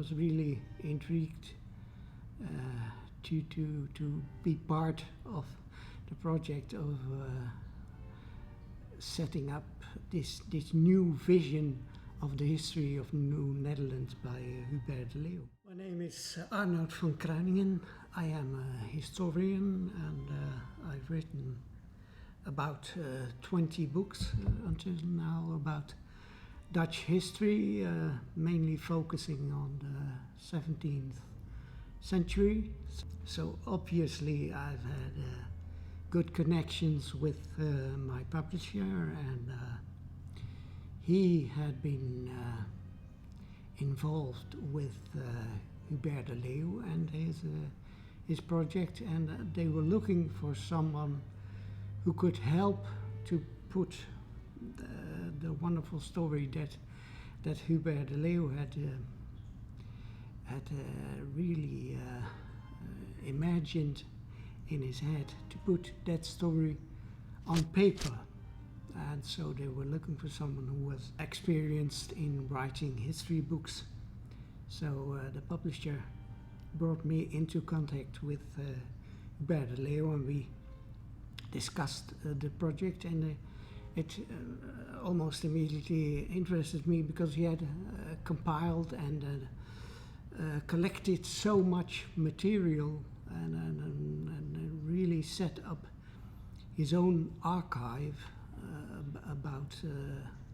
was really intrigued to be part of the project of setting up this new vision of the history of New Netherland by Hubert de Leeuw. My name is Arnoud van Kruiningen. I am a historian and I've written about 20 books until now about Dutch history, mainly focusing on the 17th century. So obviously I've had good connections with my publisher, and he had been involved with Hubert de Leeuw and his project, and they were looking for someone who could help to put the wonderful story that Hubert de Leeuw had really imagined in his head, to put that story on paper. And so they were looking for someone who was experienced in writing history books. So the publisher brought me into contact with Hubert de Leeuw, and we discussed the project, and it almost immediately interested me because he had compiled and collected so much material and really set up his own archive about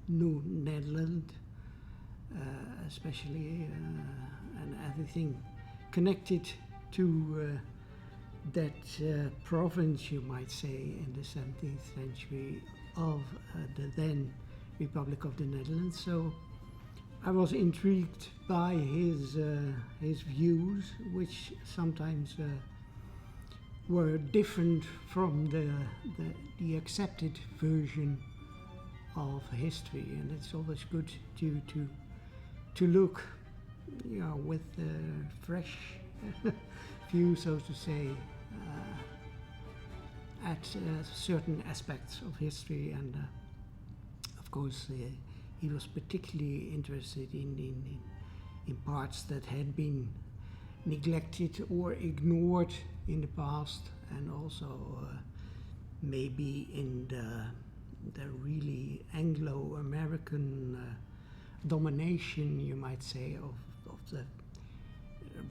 New Netherland, especially, and everything connected to that province, you might say, in the 17th century of the then Republic of the Netherlands. So I was intrigued by his views, which sometimes were different from the accepted version of history, and it's always good to look, you know, with a fresh view, so to say, at certain aspects of history. And of course he was particularly interested in parts that had been neglected or ignored in the past, and also maybe in the really Anglo-American domination, you might say, of the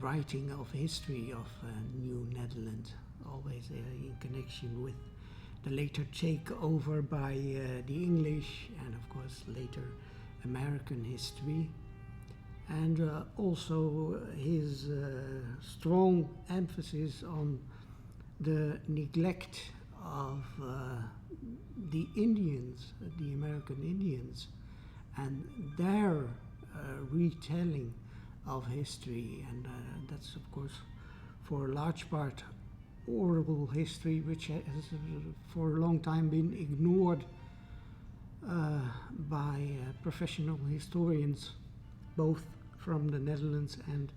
writing of history of New Netherland, always in connection with the later takeover by the English, and of course later American history. And also his strong emphasis on the neglect of the Indians, the American Indians, and their retelling of history. And that's of course for a large part oral history, which has for a long time been ignored by professional historians, both from the Netherlands and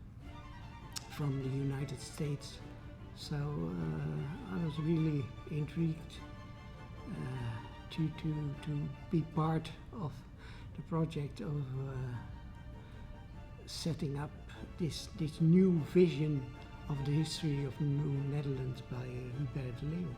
from the United States. So I was really intrigued to be part of the project of setting up this new vision of the history of New Netherland by Hubert de Leeuw.